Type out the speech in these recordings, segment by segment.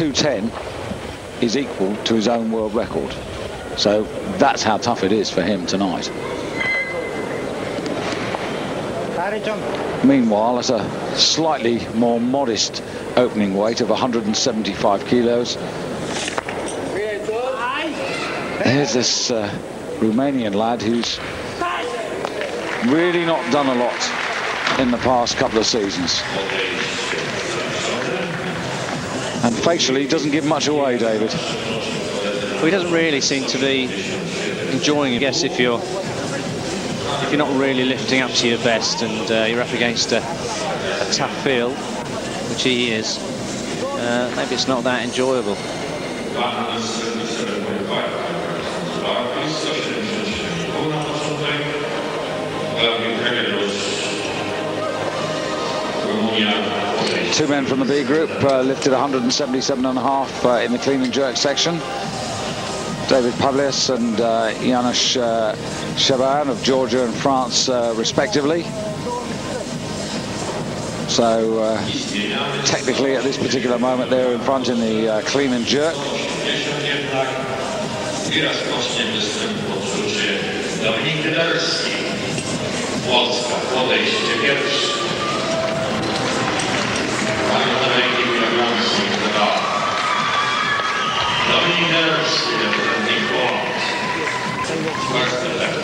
210 is equal to his own world record. So that's how tough it is for him tonight. Meanwhile, at a slightly more modest opening weight of 175 kilos, here's this Romanian lad who's really not done a lot in the past couple of seasons. And facially doesn't give much away, David. Well, he doesn't really seem to be enjoying it. I guess if you're not really lifting up to your best and you're up against a tough field, which he is, maybe it's not that enjoyable. Two men from the B group lifted 177.5 in the clean and jerk section. David Pavlias and Janusz Showdown of Georgia and France, respectively. So technically at this particular moment they're in front in the clean and jerk.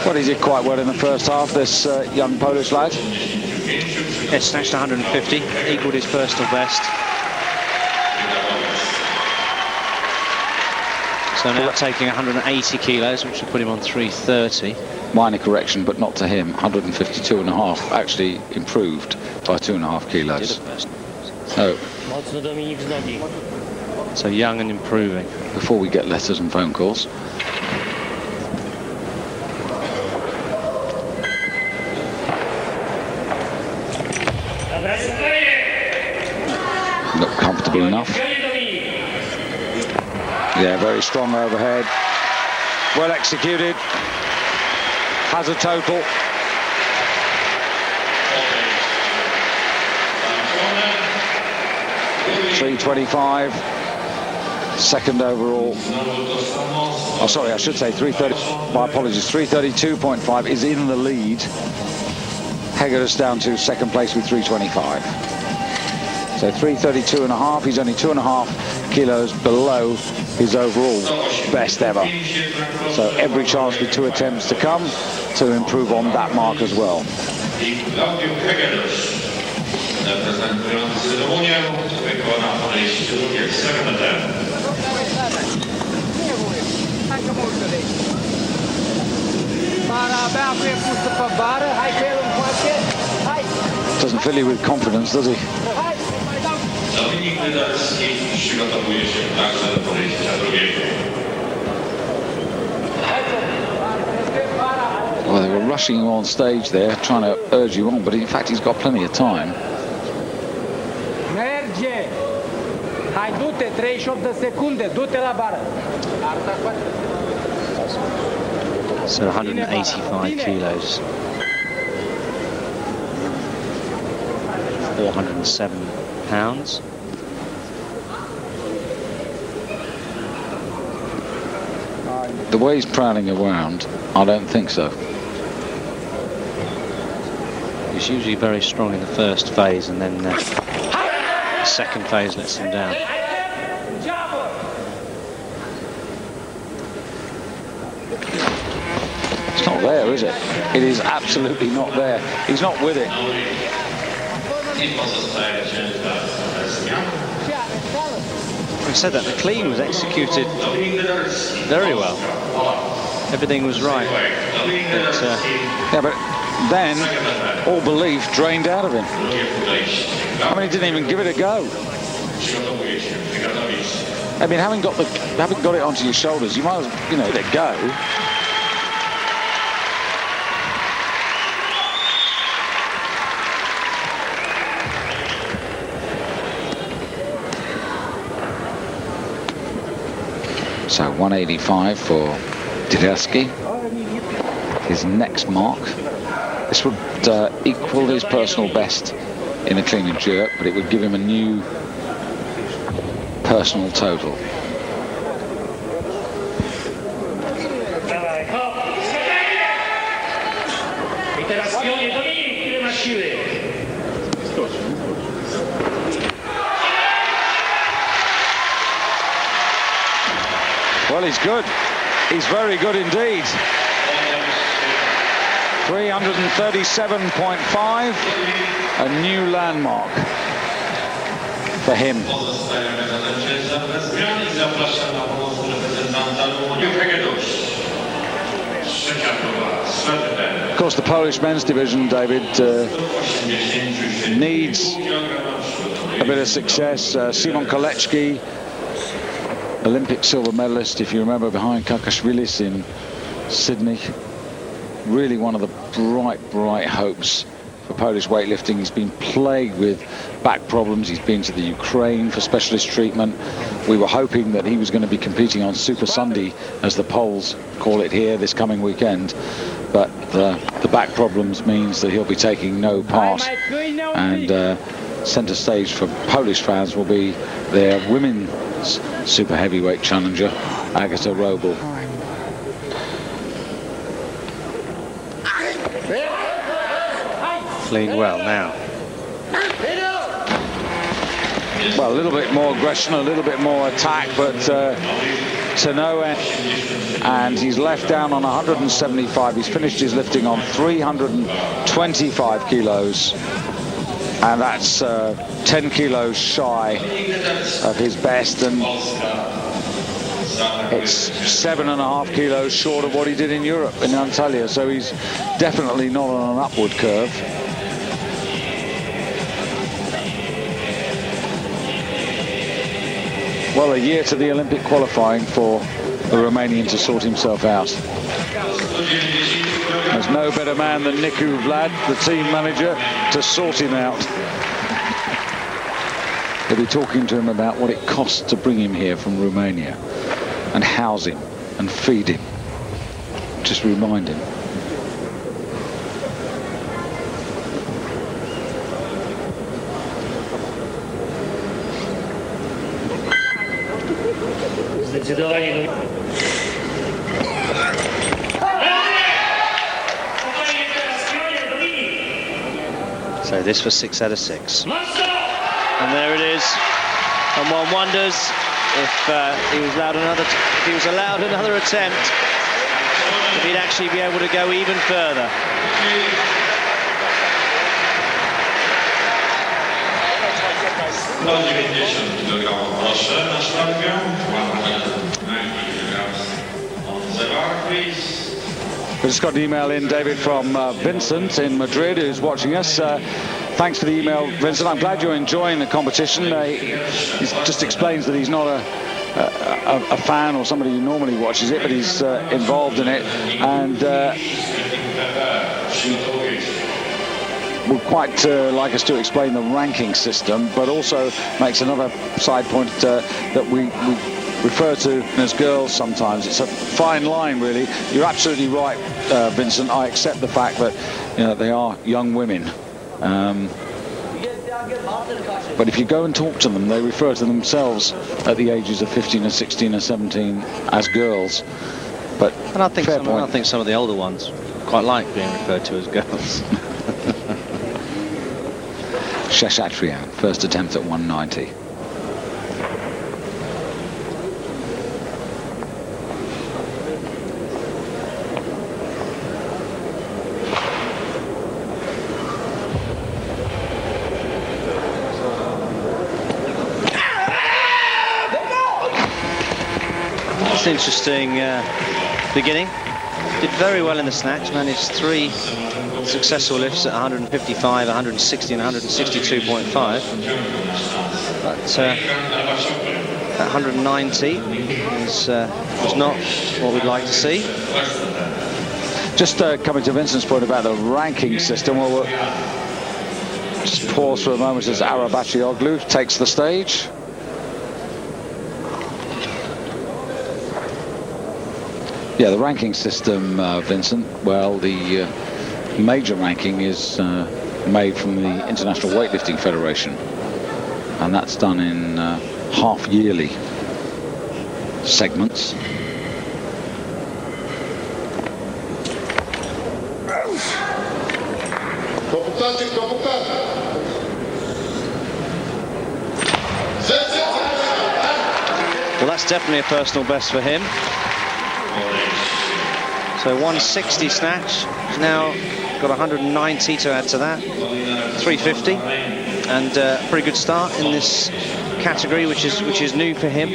Well, he did quite well in the first half, this young Polish lad. Yeah, snatched 150, equalled his personal best. So now taking 180 kilos, which will put him on 330. Minor correction, but not to him. 152.5, actually improved by 2.5 kilos. So young and improving. Before we get letters and phone calls. Not comfortable enough. Yeah, very strong overhead. Well executed. Has a total. .325. Second overall. Oh, sorry, I should say 330. My apologies. 332.5 is in the lead. Heger's down to second place with 325. So 332.5. He's only 2.5 kilos below his overall best ever. So every chance with 2 attempts to come to improve on that mark as well. Doesn't fill you with confidence, does he? Well, they were rushing him on stage there, trying to urge you on, but in fact he's got plenty of time. So 185 kilos. 407 pounds. The way he's prowling around, I don't think so. He's usually very strong in the first phase, and then the second phase lets him down. It's not there, is it? It is absolutely not there. He's not with it. I said that the clean was executed very well. Everything was right. But, yeah, but then all belief drained out of him. I mean, he didn't even give it a go. I mean, having got it onto your shoulders, you might as well, you know, let it go. So 185 for Didasky. His next mark. This would equal his personal best in the clean and jerk, but it would give him a new personal total. Well, he's good. He's very good indeed. 337.5, a new landmark for him. Of course, the Polish men's division, David, needs a bit of success. Simon Kolecki, Olympic silver medalist, if you remember, behind Kakashvilis in Sydney. Really one of the bright hopes for Polish weightlifting. He's been plagued with back problems. He's been to the Ukraine for specialist treatment. We were hoping that he was going to be competing on Super Sunday, as the Poles call it here, this coming weekend. But the back problems means that he'll be taking no part. And centre stage for Polish fans will be their women's super heavyweight challenger, Agata Roble. Fleeing well now. Well, a little bit more aggression, a little bit more attack, but to no end. And he's left down on 175. He's finished his lifting on 325 kilos. And that's 10 kilos shy of his best. And it's 7.5 kilos short of what he did in Europe, in Antalya. So he's definitely not on an upward curve. Well, a year to the Olympic qualifying for the Romanian to sort himself out. There's no better man than Nicu Vlad, the team manager, to sort him out. They'll be talking to him about what it costs to bring him here from Romania and house him and feed him. Just remind him. So this was 6 out of 6. And there it is. And one wonders if he was allowed another attempt, if he'd actually be able to go even further. We just got an email in, David, from Vincent in Madrid, who's watching us. Thanks for the email, Vincent. I'm glad you're enjoying the competition. He just explains that he's not a fan or somebody who normally watches it, but he's involved in it, and would quite like us to explain the ranking system, but also makes another side point that we refer to as girls sometimes. It's a fine line, really. You're absolutely right, Vincent. I accept the fact that they are young women. But if you go and talk to them, they refer to themselves at the ages of 15 or 16 or 17 as girls. And I think some of the older ones quite like being referred to as girls. Sheshatrian, first attempt at 190. Interesting beginning. Did very well in the snatch, managed 3 successful lifts at 155, 160 and 162.5, but at 190 was not what we'd like to see. Just coming to Vincent's point about the ranking system, we'll just pause for a moment as Arabachioglu takes the stage. Yeah, the ranking system, Vincent, well, the major ranking is made from the International Weightlifting Federation, and that's done in half-yearly segments. Well, that's definitely a personal best for him. So 160 snatch. He's now got 190 to add to that. 350, and a pretty good start in this category, which is new for him.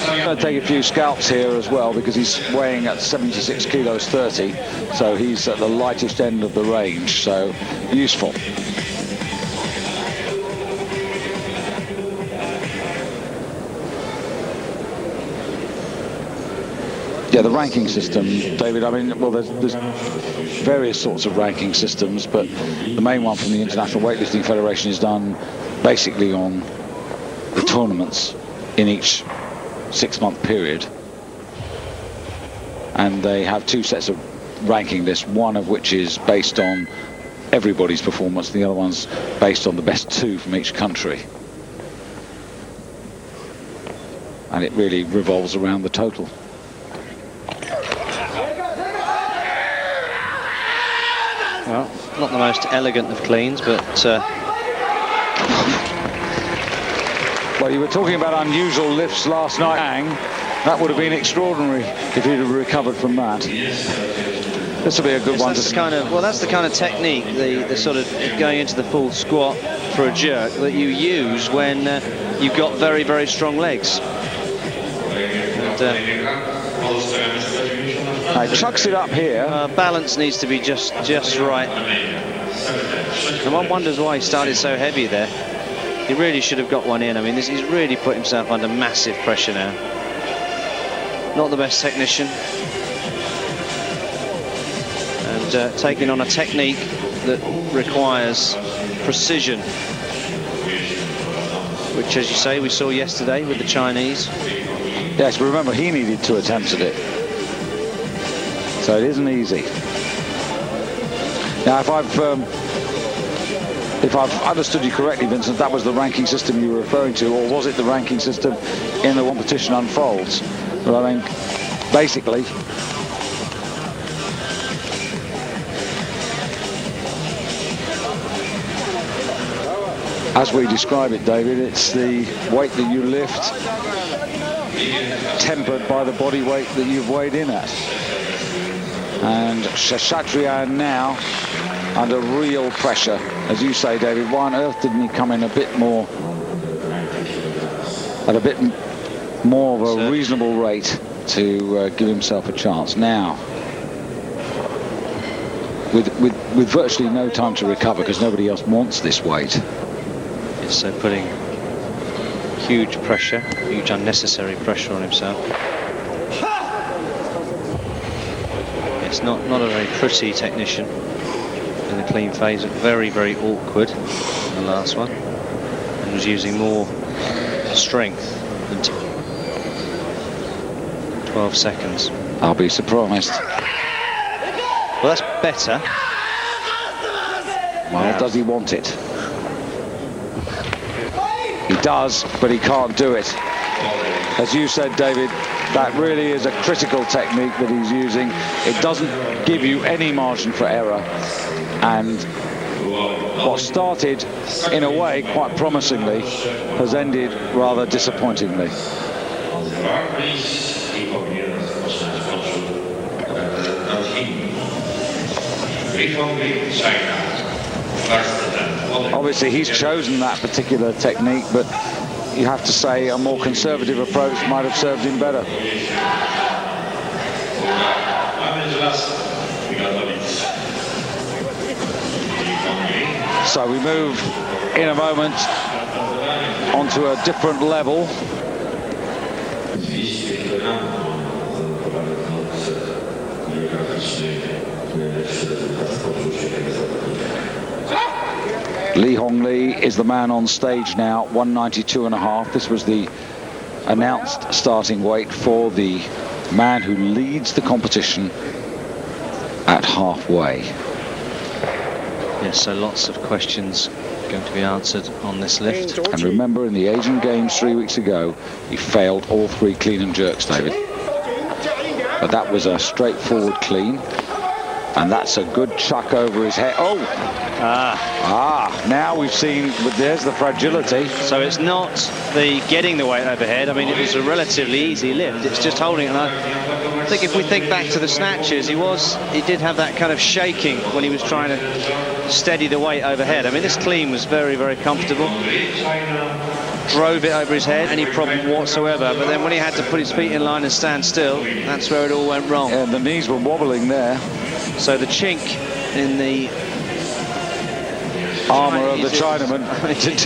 I'm going to take a few scalps here as well, because he's weighing at 76 kilos 30, so he's at the lightest end of the range, so useful. Yeah, the ranking system, David, I mean, well, there's various sorts of ranking systems, but the main one from the International Weightlifting Federation is done basically on the tournaments in each 6-month period. And they have 2 sets of ranking lists, one of which is based on everybody's performance, and the other one's based on the best 2 from each country. And it really revolves around the total. Well, not the most elegant of cleans, but... Well, you were talking about unusual lifts last night, Ang. That would have been extraordinary if he'd have recovered from that. This will be a good one. That's the kind of technique, the sort of going into the full squat for a jerk that you use when you've got very, very strong legs. He chucks it up here. Balance needs to be just right. And one wonders why he started so heavy there. He really should have got one in. I mean, he's really put himself under massive pressure now. Not the best technician. And taking on a technique that requires precision, which, as you say, we saw yesterday with the Chinese. Yes, but remember, he needed 2 attempts at it. So it isn't easy. Now, if I've understood you correctly, Vincent, that was the ranking system you were referring to, or was it the ranking system in the competition unfolds? Well, I mean, basically, as we describe it, David, it's the weight that you lift tempered by the body weight that you've weighed in at. And Shashatrian now under real pressure. As you say, David, why on earth didn't he come in a bit more, at a bit more of a reasonable rate to give himself a chance? Now, with virtually no time to recover, because nobody else wants this weight. Yes, so putting huge pressure, huge unnecessary pressure on himself. It's not a very pretty technician in the clean phase. Very, very awkward in the last one, and was using more strength than 12 seconds. I'll be surprised. Well, that's better. Well, does he want it? He does, but he can't do it. As you said, David, that really is a critical technique that he's using. It doesn't give you any margin for error. And what started, in a way, quite promisingly, has ended rather disappointingly. Obviously, he's chosen that particular technique, but you have to say a more conservative approach might have served him better. So we move in a moment onto a different level. Lee Hong Lee is the man on stage now, 192.5. This was the announced starting weight for the man who leads the competition at halfway. Yes, so lots of questions going to be answered on this lift. And remember, in the Asian Games 3 weeks ago, he failed all 3 clean and jerks, David. But that was a straightforward clean. And that's a good chuck over his head. Oh! Now we've seen, but there's the fragility. So it's not the getting the weight overhead. I mean, it was a relatively easy lift. It's just holding it. And I think if we think back to the snatches, he did have that kind of shaking when he was trying to steady the weight overhead. I mean, this clean was very, very comfortable. Drove it over his head, any problem whatsoever. But then when he had to put his feet in line and stand still, that's where it all went wrong. Yeah, the knees were wobbling there. So the chink in the armour of the Chinaman,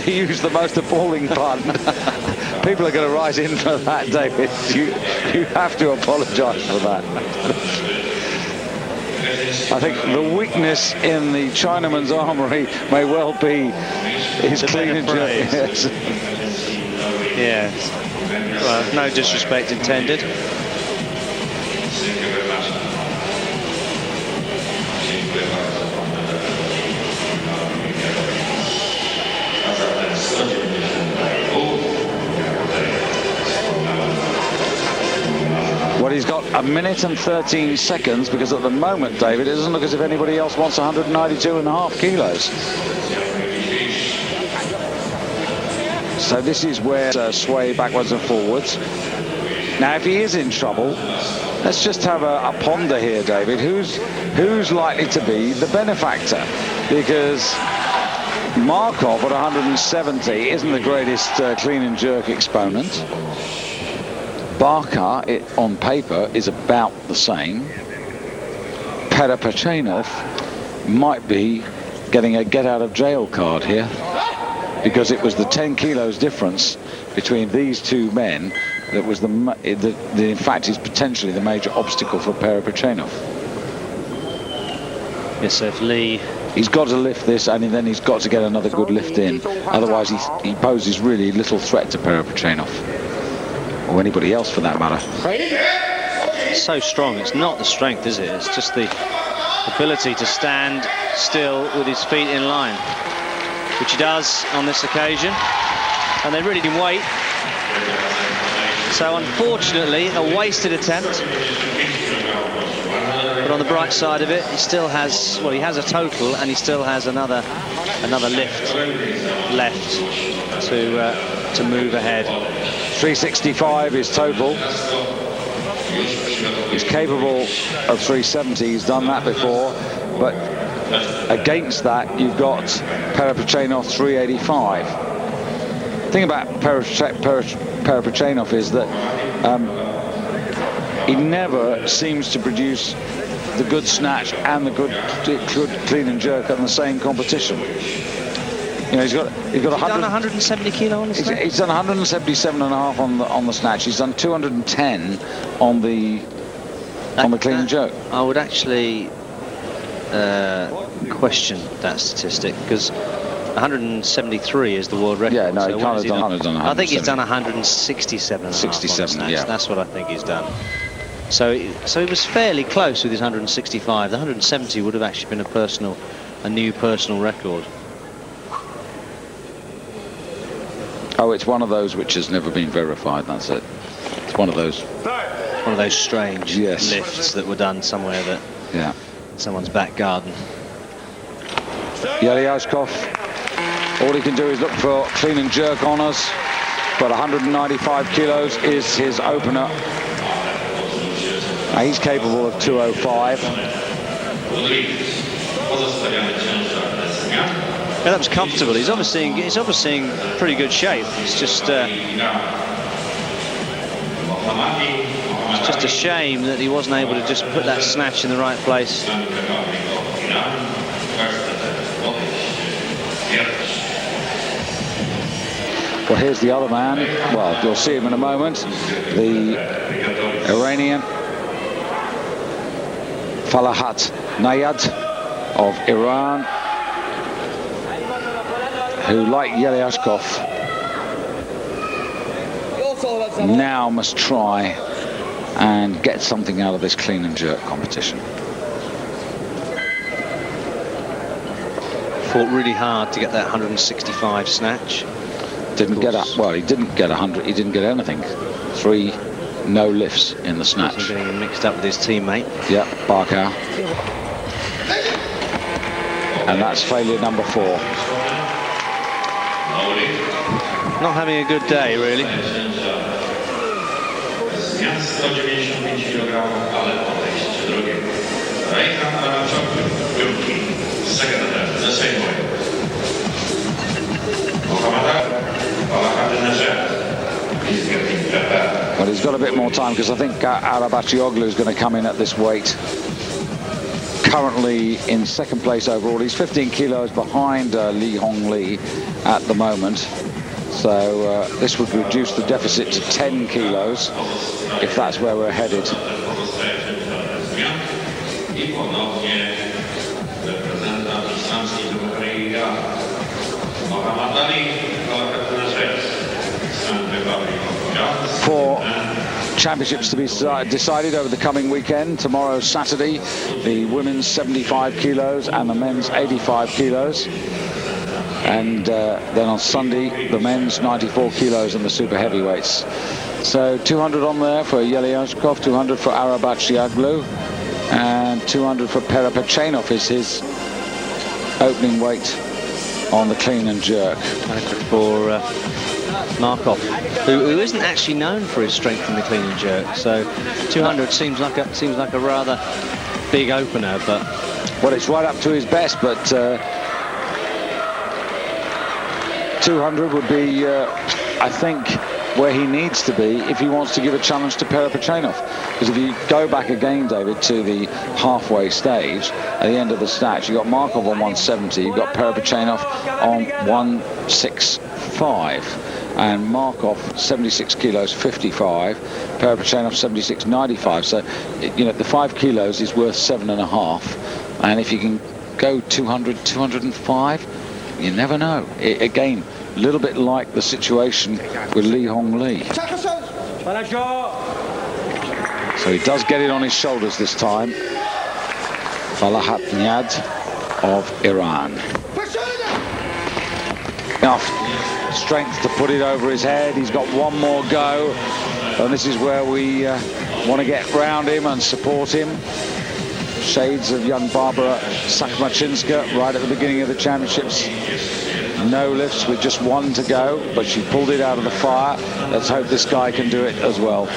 to use the most appalling pun. People are going to write in for that, David. You have to apologise for that. I think the weakness in the Chinaman's armoury may well be his clean and jerk. Yes. Yes. Well, no disrespect intended. Well, he's got 1 minute and 13 seconds because at the moment, David, it doesn't look as if anybody else wants 192.5 kilos. So this is where sway backwards and forwards. Now, if he is in trouble, let's just have a ponder here, David. Who's likely to be the benefactor? Because Markov at 170 isn't the greatest clean and jerk exponent. Barker, on paper, is about the same. Perepechenov might be getting a get-out-of-jail card here, because it was the 10 kilos difference between these two men that was in fact, is potentially the major obstacle for Perepechenov. Yes, so if Lee... He's got to lift this, and then he's got to get another good lift in. Otherwise, he poses really little threat to Perepechenov, or anybody else for that matter. It's so strong. It's not the strength, is it? It's just the ability to stand still with his feet in line, which he does on this occasion. And they really didn't wait. So unfortunately, a wasted attempt. But on the bright side of it, he still has, well, he has a total, and he still has another lift left to move ahead. 365 is total. He's capable of 370. He's done that before, but against that, you've got Perepechenov 385. The thing about Perepechenov is that he never seems to produce the good snatch and the good clean and jerk on the same competition. You know, he's got 170 kilo on the snatch. He's done 177.5 on the snatch. He's done 210 on the clean and jerk. I would actually question that statistic, because 173 is the world record. Yeah, no, so he can't have done 100. I think he's done 167. 67, yeah. That's what I think he's done. So he was fairly close with his 165. The 170 would have actually been a new personal record. Oh, it's one of those which has never been verified. That's it. It's one of those strange lifts that were done somewhere that someone's back garden. Yelyashkov, all he can do is look for clean and jerk honours, but 195 kilos is his opener. He's capable of 205. Yeah, that was comfortable. He's obviously in pretty good shape. It's just a shame that he wasn't able to just put that snatch in the right place. Well, here's the other man. Well, you'll see him in a moment. The Iranian Falahat Nayad of Iran, who, like Yelyashkov, now must try and get something out of this clean and jerk competition. fought really hard to get that 165 snatch. Didn't get up. Well, he didn't get 100. He didn't get anything. 3 no lifts in the snatch. He's getting mixed up with his teammate. Yeah, Barkow. And that's failure number 4. Not having a good day, really. Well, he's got a bit more time because I think Arabacioglu is going to come in at this weight. Currently in second place overall. He's 15 kilos behind Lee Hong Lee at the moment. So this would reduce the deficit to 10 kilos if that's where we're headed. For championships to be decided over the coming weekend. Tomorrow, Saturday, the women's 75 kilos and the men's 85 kilos. And then on Sunday, the men's 94 kilos and the super heavyweights. So 200 on there for Yelyashkov, 200 for Arabacioglu, and 200 for Perepechenov is his opening weight on the clean and jerk. For Markov, who isn't actually known for his strength in the clean and jerk. So 200 seems like a rather big opener, but well, it's right up to his best. But 200 would be, I think, where he needs to be if he wants to give a challenge to Perepechenov. Because if you go back again, David, to the halfway stage, at the end of the stats, you've got Markov on 170, you've got Perepechenov on 165. And Markov 76 kilos 55, Perepechenov 76 95. So you know the 5 kilos is worth 7.5, and if you can go 200 205, you never know. Again, a little bit like the situation with Lee Hong Lee. So he does get it on his shoulders this time. Falahat Niad of Iran. Enough strength to put it over his head. He's got one more go, and this is where we want to get round him and support him. Shades of young Barbara Sakhmachinska right at the beginning of the championships. No lifts with just 1 to go, but she pulled it out of the fire. Let's hope this guy can do it as well.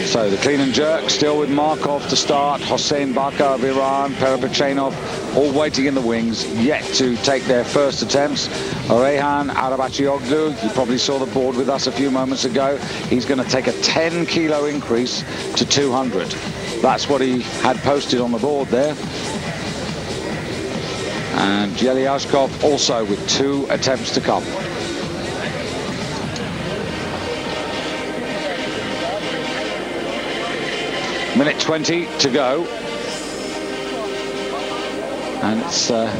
So the clean and jerk still with Markov to start, Hossein Barkow of Iran, Perepechenov all waiting in the wings, yet to take their first attempts. Rehan Arabacioglu, you probably saw the board with us a few moments ago. He's going to take a 10 kilo increase to 200. That's what he had posted on the board there. And Yelyashkov also with 2 attempts to come. Minute 20 to go, and it's a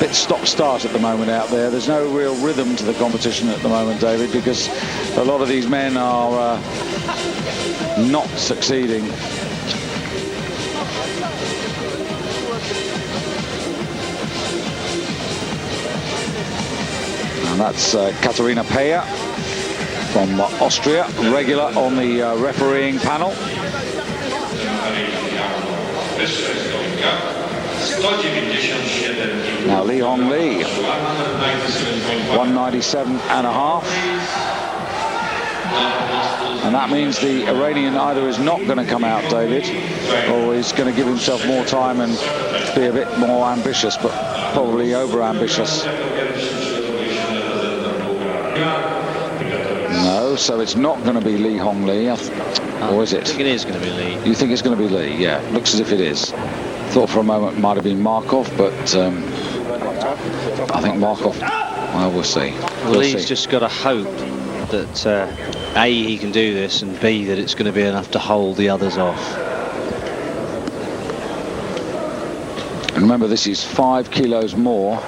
bit stop-start at the moment out there. There's no real rhythm to the competition at the moment, David, because a lot of these men are not succeeding. And that's Katarina Peyer from Austria, regular on the refereeing panel. Now Lee Hong Lee, 197.5. And that means the Iranian either is not going to come out, David, or he's going to give himself more time and be a bit more ambitious, but probably over-ambitious. No, so it's not going to be Lee Hong Lee, or is it? I think it is going to be Lee. You think it's going to be Lee? Yeah, looks as if it is. Thought for a moment it might have been Markov, but I think Markov, well, we'll see. Well, Lee's just got to hope that A, he can do this, and B, that it's going to be enough to hold the others off. And remember, this is 5 kilos more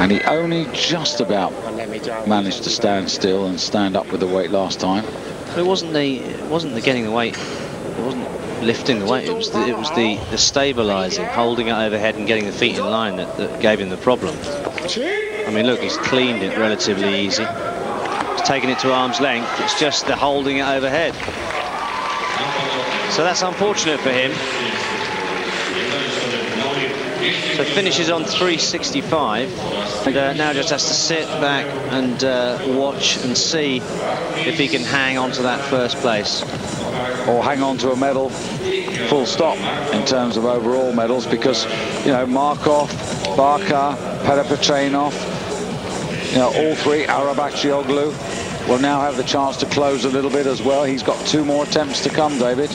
And he only just about managed to stand still and stand up with the weight last time. It wasn't the getting the weight. It wasn't lifting the weight. It was the stabilising, holding it overhead and getting the feet in line that gave him the problem. I mean, look, he's cleaned it relatively easy. He's taken it to arm's length. It's just the holding it overhead. So that's unfortunate for him. So finishes on 365, and now just has to sit back and watch and see if he can hang on to that first place. Or hang on to a medal, full stop, in terms of overall medals, because, you know, Markov, Barkar, Perepetchenov, you know, all three, Arabakcioglu, will now have the chance to close a little bit as well. He's got 2 more attempts to come, David.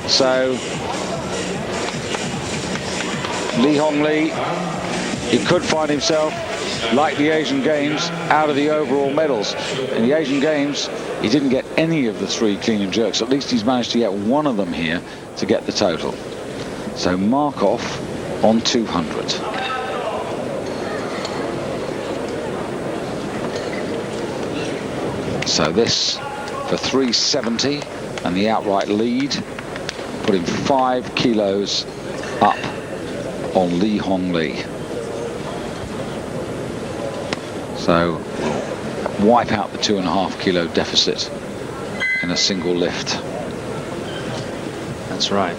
So Lee Hong Lee, he could find himself, like the Asian Games, out of the overall medals. In the Asian Games, he didn't get any of the 3 clean and jerks. At least he's managed to get one of them here to get the total. So Markov on 200. So this for 370 and the outright lead, putting 5 kilos up on Lee Hong Lee. So we'll wipe out the 2.5 kilo deficit in a single lift. That's right.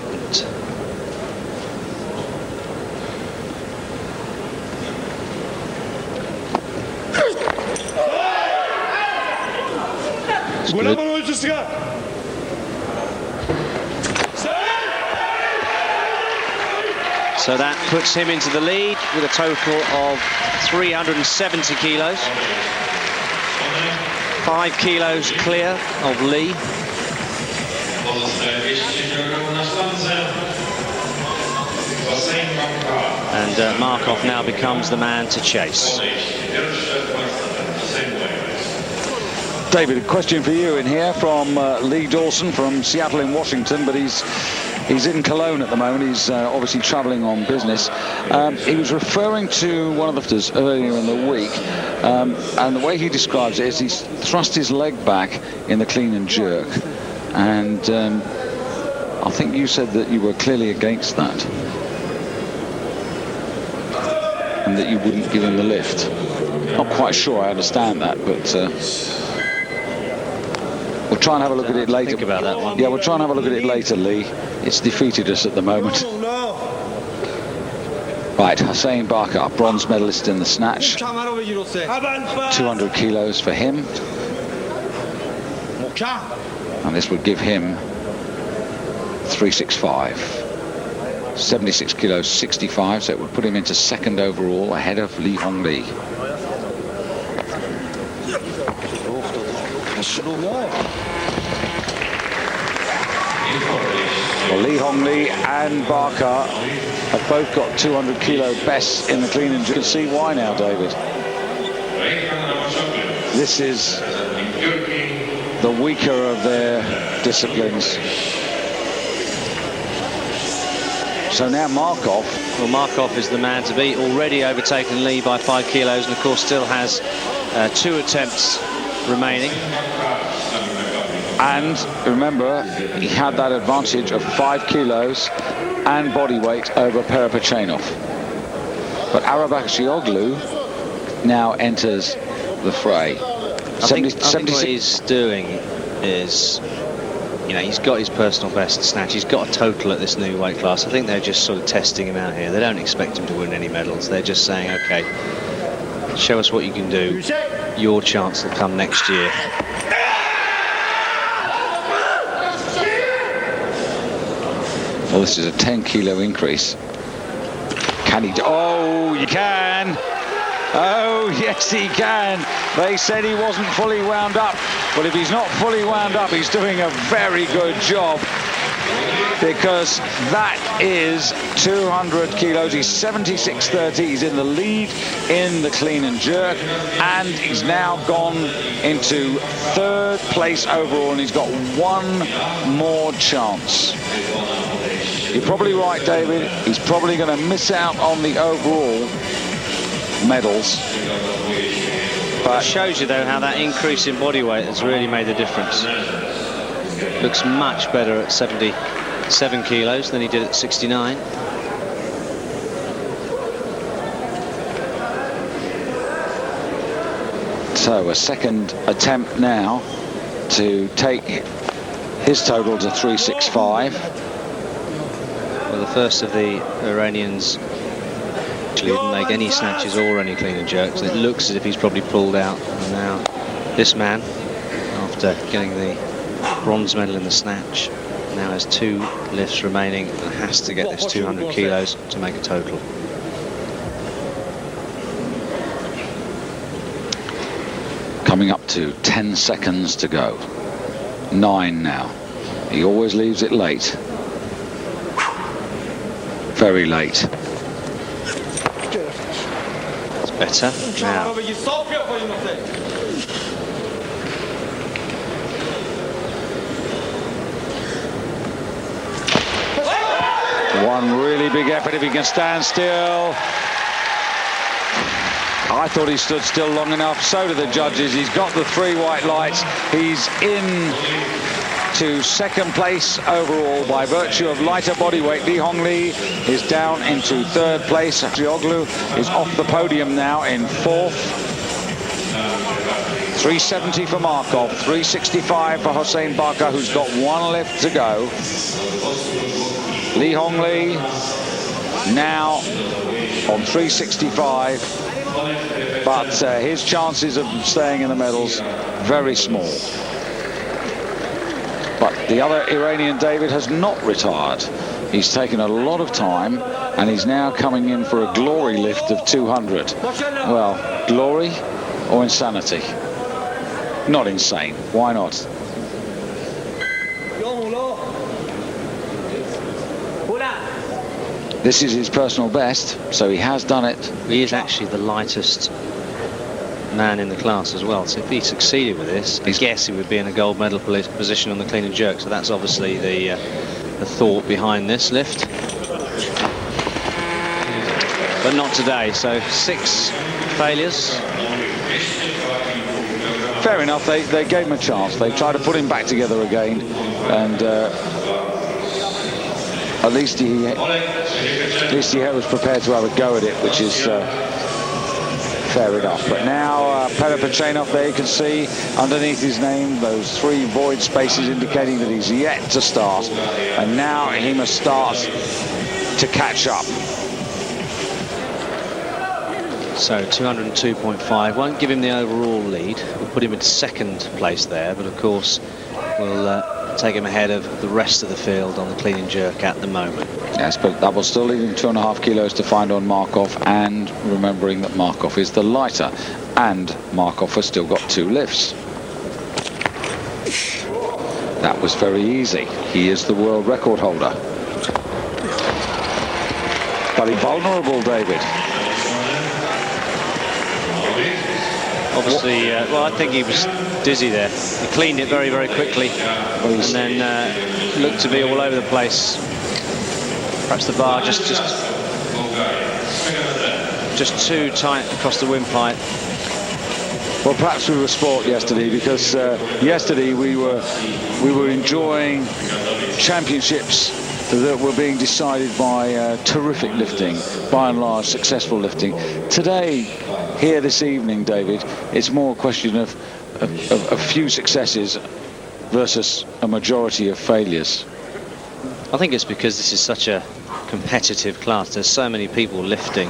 So that puts him into the lead with a total of 370 kilos. 5 kilos clear of Lee. And Markov now becomes the man to chase. David, a question for you in here from Lee Dawson from Seattle in Washington, but he's in Cologne at the moment. He's obviously traveling on business. He was referring to one of the lifters earlier in the week, and the way he describes it is he's thrust his leg back in the clean and jerk, and I think you said that you were clearly against that and that you wouldn't give him the lift. Not quite sure I understand that, but we'll try and have a look at it later. Think about that one. Yeah, we'll try and have a look at it later, Lee. It's defeated us at the moment. Right, Hussein Barkar, bronze medalist in the snatch. 200 kilos for him. And this would give him 365. 76 kilos, 65, so it would put him into second overall ahead of Lee Hong Lee. Well, Lee Hong Lee and Barkar have both got 200 kilo bests in the clean and jerk. You can see why now, David. This is the weaker of their disciplines. So now Markov. Well, Markov is the man to beat, already overtaken Lee by 5 kilos, and of course still has 2 attempts remaining. And remember, he had that advantage of 5 kilos and body weight over Perepetchenov. But Arabakcioglu now enters the fray. I think what he's doing is, you know, he's got his personal best snatch. He's got a total at this new weight class. I think they're just sort of testing him out here. They don't expect him to win any medals. They're just saying, okay, show us what you can do. Your chance will come next year. Well, this is a 10 kilo increase. Can he do? Oh, you can. Oh, yes, he can. They said he wasn't fully wound up. Well, if he's not fully wound up, he's doing a very good job, because that is 200 kilos. He's 76.30. He's in the lead in the clean and jerk, and he's now gone into 3rd place overall, and he's got 1 more chance. You're probably right, David. He's probably going to miss out on the overall, medals. But it shows you, though, how that increase in body weight has really made a difference. Looks much better at 77 kilos than he did at 69. So a second attempt now to take his total to 365. Well, the first of the Iranians didn't make any snatches or any clean and jerks. It looks as if he's probably pulled out. And now this man, after getting the bronze medal in the snatch, now has 2 lifts remaining and has to get this 200 kilos to make a total. Coming up to 10 seconds to go. 9 now. He always leaves it late. Very late. It's better now. One really big effort if he can stand still. I thought he stood still long enough. So do the judges. He's got the 3 white lights. He's in to second place overall by virtue of lighter body weight. Li Hongli is down into 3rd place. Trioglu is off the podium now in 4th. 370 for Markov, 365 for Hossein Barka, who's got 1 lift to go. Li Hongli now on 365, but his chances of staying in the medals very small. But the other Iranian, David, has not retired. He's taken a lot of time, and he's now coming in for a glory lift of 200. Well, glory or insanity? Not insane. Why not? This is his personal best, so he has done it. He is actually the lightest man in the class as well, so if he succeeded with this, I guess he would be in a gold medal position on the clean and jerk. So that's obviously the thought behind this lift, but not today. So 6 failures. Fair enough. They gave him a chance. They tried to put him back together again, and at least he was prepared to have a go at it, which is fair enough. But now Perepechenov, there you can see underneath his name those 3 void spaces indicating that he's yet to start, and now he must start to catch up. So 202.5 won't give him the overall lead. We'll put him in 2nd place there, but of course we'll take him ahead of the rest of the field on the clean and jerk at the moment. Yes, but that will still leave him 2.5 kilos to find on Markov, and remembering that Markov is the lighter, and Markov has still got 2 lifts. That was very easy. He is the world record holder. But invulnerable, David. Obviously, well, I think he was dizzy there. He cleaned it very, very quickly, and then looked to be all over the place. Perhaps the bar just too tight across the windpipe. Well, perhaps we were sport yesterday, because yesterday we were enjoying championships that were being decided by terrific lifting, by and large successful lifting. Today, here this evening, David, it's more a question of a few successes versus a majority of failures. I think it's because this is such a competitive class. There's so many people lifting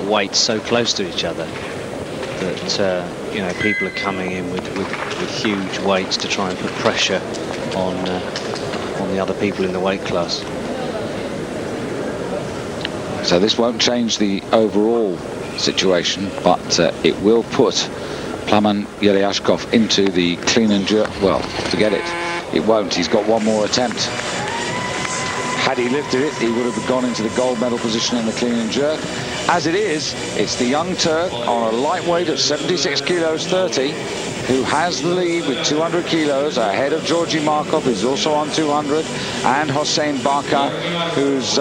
weights so close to each other that you know, people are coming in with huge weights to try and put pressure on the other people in the weight class. So this won't change the overall situation, but it will put Plamen Yelyashkov into the clean and jerk. Well, forget it. It won't. He's got 1 more attempt. Had he lifted it, he would have gone into the gold medal position in the clean and jerk. As it is, it's the young Turk on a lightweight of 76 kilos 30 who has the lead with 200 kilos ahead of Georgi Markov, who's also on 200, and Hossein Barka, who's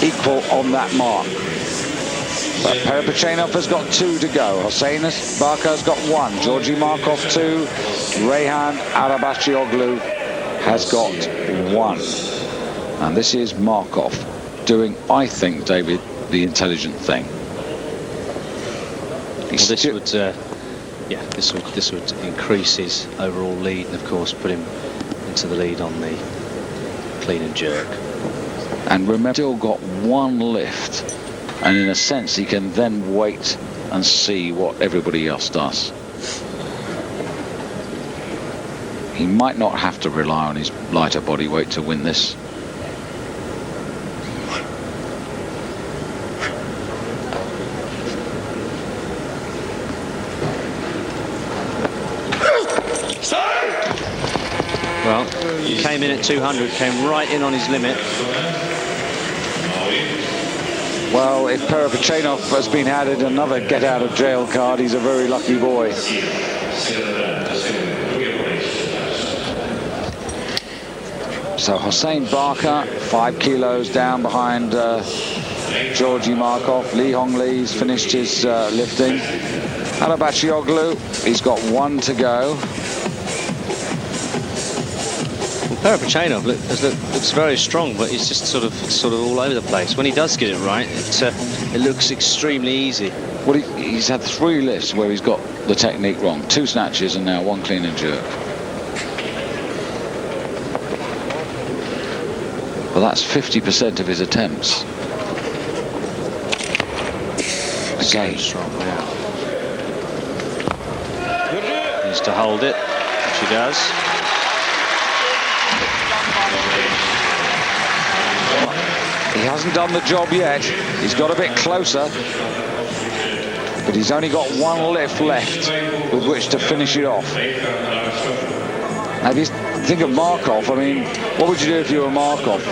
equal on that mark. But Perepechenov has got 2 to go. Hossein Barka's got 1. Georgi Markov 2. Reyhan Arabachioglu has got 1. And this is Markov doing, I think, David, the intelligent thing. Well, this would increase his overall lead, and of course put him into the lead on the clean and jerk. And remember, still got 1 lift, and in a sense he can then wait and see what everybody else does. He might not have to rely on his lighter body weight to win this. Well, he came in at 200, came right in on his limit. Well, if Perepechenov has been added another get-out-of-jail card, he's a very lucky boy. So Hossein Barka, 5 kilos down behind Georgi Markov. Lee Hong Lee's finished his lifting. Arabachioglu, he's got 1 to go. Perepechenov looks very strong, but he's just sort of all over the place. When he does get it right, it looks extremely easy. Well, he's had 3 lifts where he's got the technique wrong. 2 snatches and now 1 clean and jerk. Well, that's 50% of his attempts. Again. So strong, yeah. Needs to hold it, which he does. He hasn't done the job yet. He's got a bit closer, but he's only got 1 lift left with which to finish it off. Now, if you think of Markov, I mean, what would you do if you were Markov?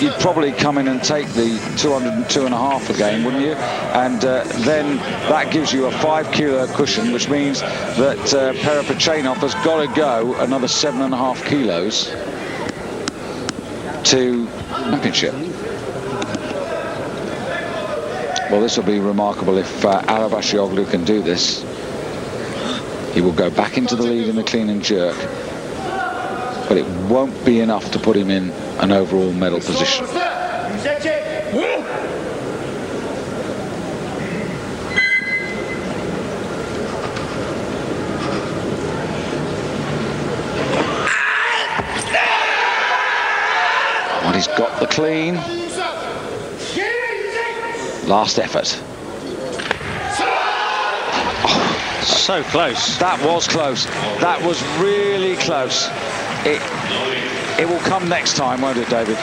You'd probably come in and take the 202.5 again, wouldn't you? And then that gives you a 5 kilo cushion, which means that Perepechenov has got to go another 7.5 kilos to championship. Well, this will be remarkable if Arabachioglu can do this. He will go back into the lead in the clean and jerk, but it won't be enough to put him in an overall medal position. Well, he's got the clean. Last effort. So close. That was close. That was really close. It will come next time, won't it, David?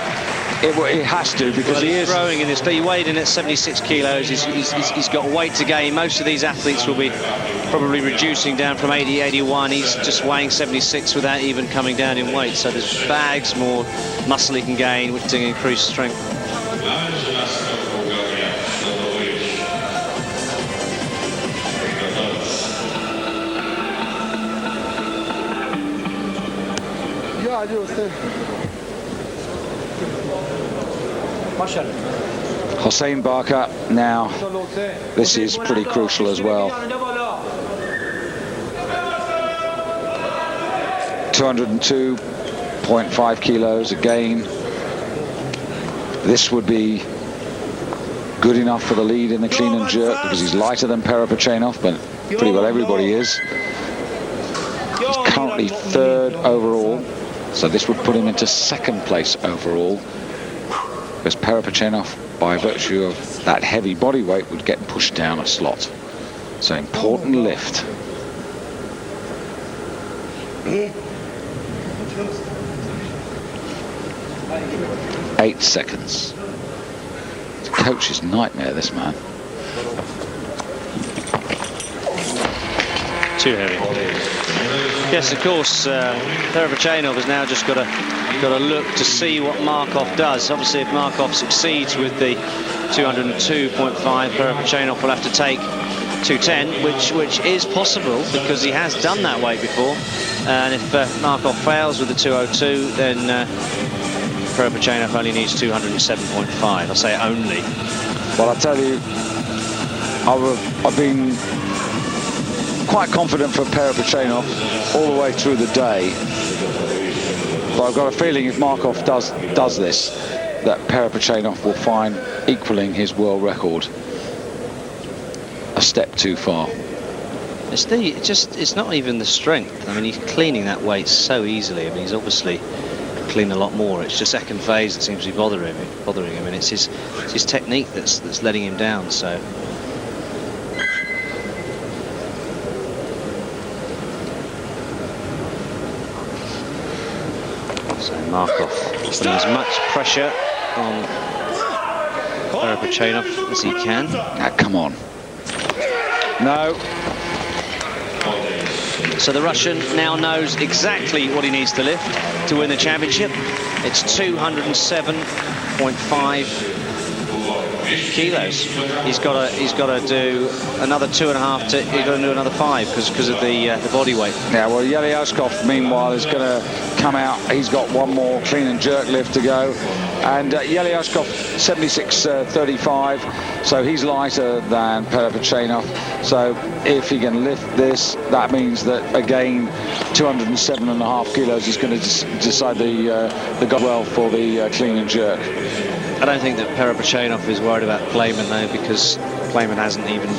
It has to, because he is throwing in this. He weighed in at 76 kilos. He's got weight to gain. Most of these athletes will be probably reducing down from 80, 81. He's just weighing 76 without even coming down in weight. So there's bags more muscle he can gain, which can increase strength. Hossein Barka now. This is pretty crucial as well. 202.5 kilos again. This would be good enough for the lead in the clean and jerk, because he's lighter than Perepechenov, but pretty well everybody is. He's currently 3rd overall. So this would put him into 2nd place overall, because Perepechenov, by virtue of that heavy body weight, would get pushed down a slot. So important lift. 8 seconds. It's a coach's nightmare, this man. Too heavy. Yes, of course, Perepechenov has now just got to look to see what Markov does. Obviously, if Markov succeeds with the 202.5, Perepechenov will have to take 210, which is possible, because he has done that weight before. And if Markov fails with the 202, then Perepechenov only needs 207.5. I say only. Well, I tell you, I've been quite confident for Perepechenov all the way through the day. But I've got a feeling if Markov does this, that Perepechenov will find equaling his world record a step too far. It's not even the strength. I mean, he's cleaning that weight so easily. I mean, he's obviously clean a lot more. It's just second phase that seems to be bothering him, and it's his technique that's letting him down. So Markov putting as much pressure on Perepechenov as he can. Come on. No. So the Russian now knows exactly what he needs to lift to win the championship. It's 207.5 kilos. He's got to do another 2.5 to. He's got to do another 5 because of the body weight. Yeah. Well, Yelyashkov meanwhile is going to come out. He's got one more clean and jerk lift to go, and Yelyashkov 76.35. So he's lighter than Perepechenov. So if he can lift this, that means that again 207.5 kilos is going to decide the goal well for the clean and jerk. I don't think that Perepechenov is worried about Playman though, because Playman hasn't even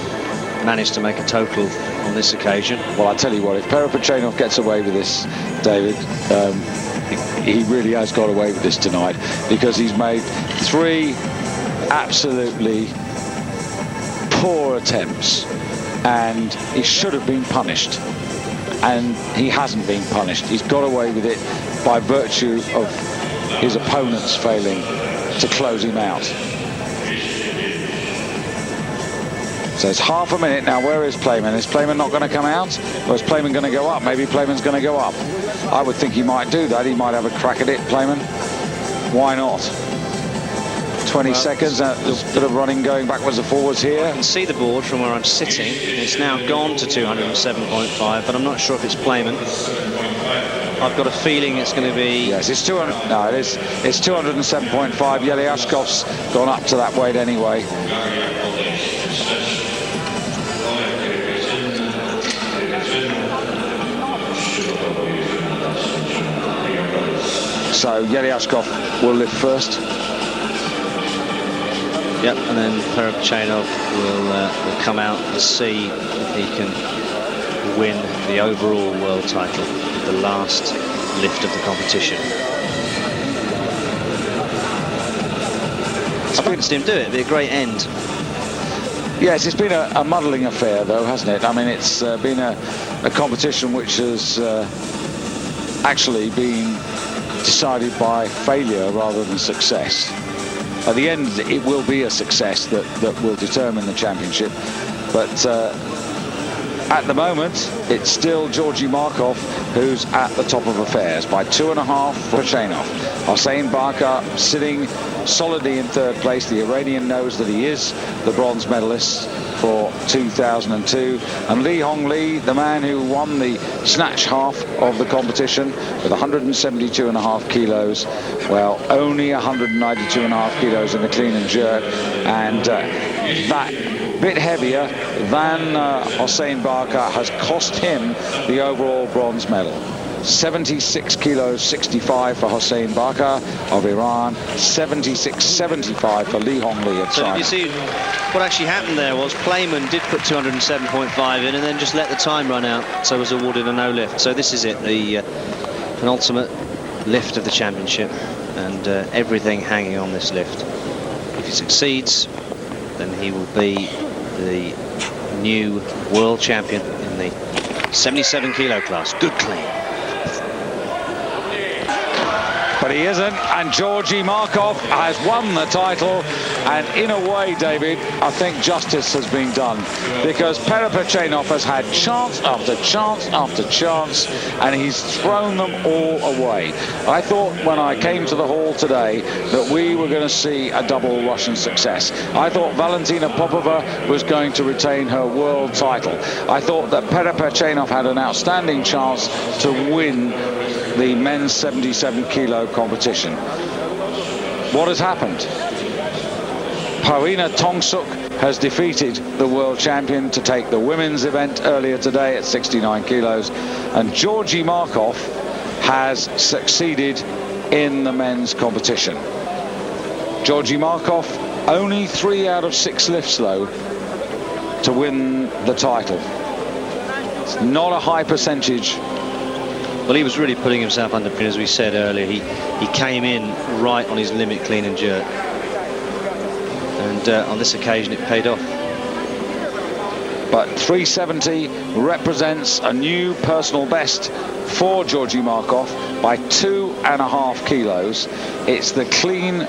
managed to make a total on this occasion. Well, I tell you what, if Perepechenov gets away with this, David, he really has got away with this tonight, because he's made 3 absolutely poor attempts, and he should have been punished, and he hasn't been punished. He's got away with it by virtue of his opponents failing to close him out. So it's half a minute now. Where is Playman? Is Playman not going to come out, or is Playman going to go up? Maybe Playman's going to go up. I would think he might do that. He might have a crack at it, Playman. Why not? 20 seconds, there's a bit of running going backwards and forwards here. I can see the board from where I'm sitting. It's now gone to 207.5, but I'm not sure if it's Playman. I've got a feeling it's going to be... Yes, it's 200. No, it is. It's 207.5. Yelyashkov's gone up to that weight anyway. So Yelyashkov will lift first. Yep, and then Perepechenov will come out and see if he can win the overall world title, the last lift of the competition. I've seen him do it. It'd be a great end. Yes, it's been a muddling affair, though, hasn't it? I mean, it's been a competition which has actually been decided by failure rather than success. At the end, it will be a success that will determine the championship. But at the moment, it's still Georgy Markov who's at the top of affairs by 2.5 for Perepechenov. Hossein Barka sitting solidly in 3rd place. The Iranian knows that he is the bronze medalist for 2002, and Lee Hong Lee, the man who won the snatch half of the competition with 172.5 kilos, well, only 192.5 kilos in the clean and jerk, and that bit heavier than Hossein Barka has cost him the overall bronze medal. 76 kilos 65 for Hossein Barka of Iran, 76.75 for Lee Hong Lee of China. So you see what actually happened there was Playman did put 207.5 in and then just let the time run out, so was awarded a no lift. So this is it, the penultimate lift of the championship, and everything hanging on this lift. If he succeeds, then he will be the new world champion in the 77 kilo class. Good clean. But he isn't, and Georgy Markov has won the title, and in a way, David, I think justice has been done, because Perepechenov has had chance after chance after chance, and he's thrown them all away. I thought when I came to the hall today that we were going to see a double Russian success. I thought Valentina Popova was going to retain her world title. I thought that Perepechenov had an outstanding chance to win the men's 77 kilo competition. What has happened? Poina Tongsuk has defeated the world champion to take the women's event earlier today at 69 kilos, and Georgy Markov has succeeded in the men's competition. Georgy Markov, only 3 out of 6 lifts though to win the title. It's not a high percentage. Well, he was really putting himself under pressure, as we said earlier. He came in right on his limit clean and jerk, and on this occasion it paid off. But 370 represents a new personal best for Georgy Markov by 2.5 kilos. It's the clean,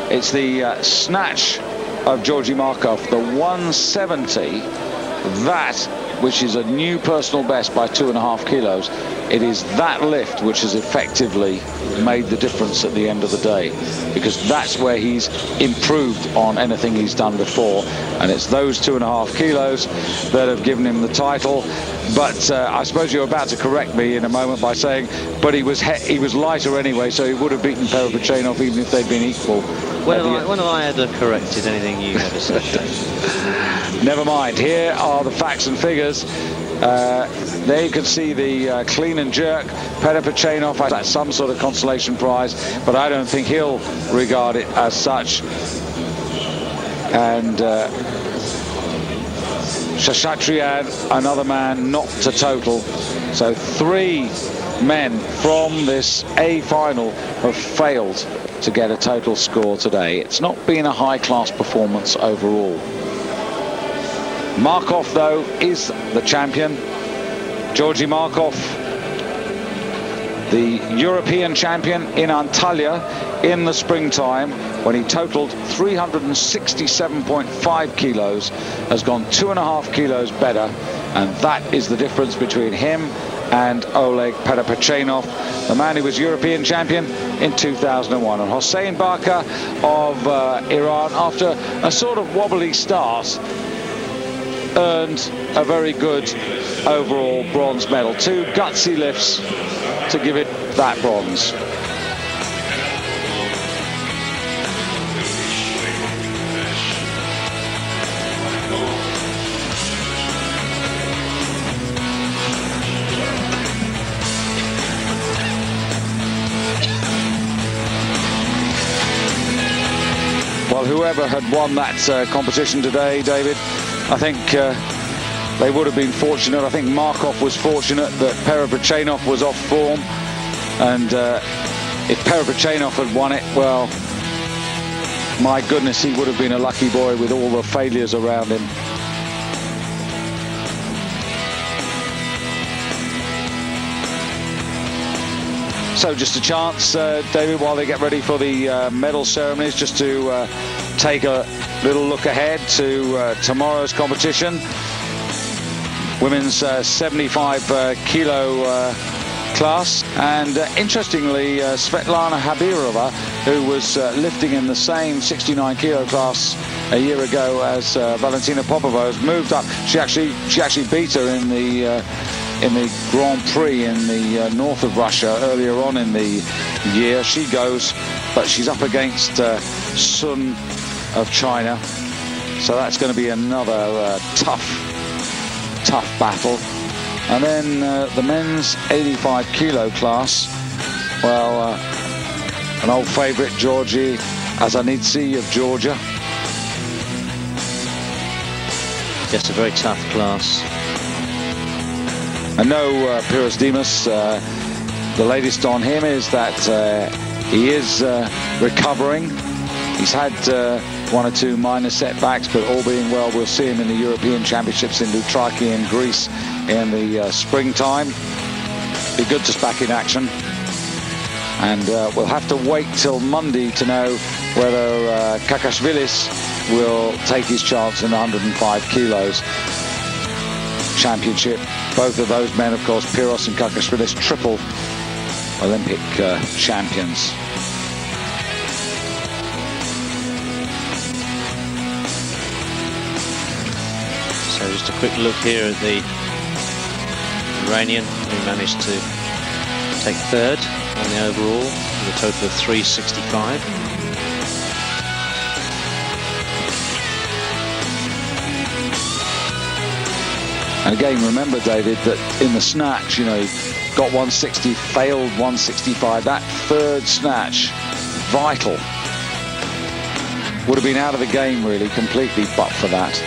it's the snatch of Georgy Markov, the 170, that which is a new personal best by 2.5 kilos. It is that lift which has effectively made the difference at the end of the day, because that's where he's improved on anything he's done before, and it's those 2.5 kilos that have given him the title. But I suppose you're about to correct me in a moment by saying, but he was lighter anyway, so he would have beaten Perepechenov even if they'd been equal. When have I ever corrected anything you ever said? Never mind. Here are the facts and figures. There you can see the clean and jerk. Perepechenov has some sort of consolation prize, but I don't think he'll regard it as such. And Shashatrian, another man not to total. So 3 men from this A final have failed to get a total score today. It's not been a high-class performance overall. Markov, though, is the champion. Georgy Markov, the European champion in Antalya in the springtime, when he totaled 367.5 kilos, has gone 2.5 kilos better, and that is the difference between him and Oleg Perepechenov, the man who was European champion in 2001. And Hossein Barka of Iran, after a sort of wobbly start, earned a very good overall bronze medal. 2 gutsy lifts to give it that bronze. Well, whoever had won that competition today, David, I think they would have been fortunate. I think Markov was fortunate that Perepechenov was off form, and if Perepechenov had won it, well, my goodness, he would have been a lucky boy with all the failures around him. So just a chance, David, while they get ready for the medal ceremonies, just to take a little look ahead to tomorrow's competition. Women's 75 kilo class, and interestingly, Svetlana Habirova, who was lifting in the same 69 kilo class a year ago as Valentina Popova, has moved up. She actually beat her in the Grand Prix in the north of Russia earlier on in the year. She goes, but she's up against Sun of China, so that's going to be another tough battle. And then the men's 85 kilo class, well, an old favourite, Georgy Azanidze of Georgia. Yes, a very tough class. And no Piros Dimas. The latest on him is that he is recovering. He's had 1 or 2 minor setbacks, but all being well, we'll see him in the European Championships in Loutraki in Greece in the springtime. Be good to back in action. And we'll have to wait till Monday to know whether Kakashvilis will take his chance in the 105 kilos championship. Both of those men, of course, Piros and Kakashvilis, triple Olympic champions. So just a quick look here at the Iranian, who managed to take 3rd on the overall with a total of 365. And again, remember, David, that in the snatch, you know, got 160, failed 165. That third snatch, vital. Would have been out of the game, really, completely, but for that.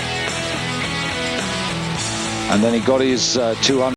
And then he got his 200.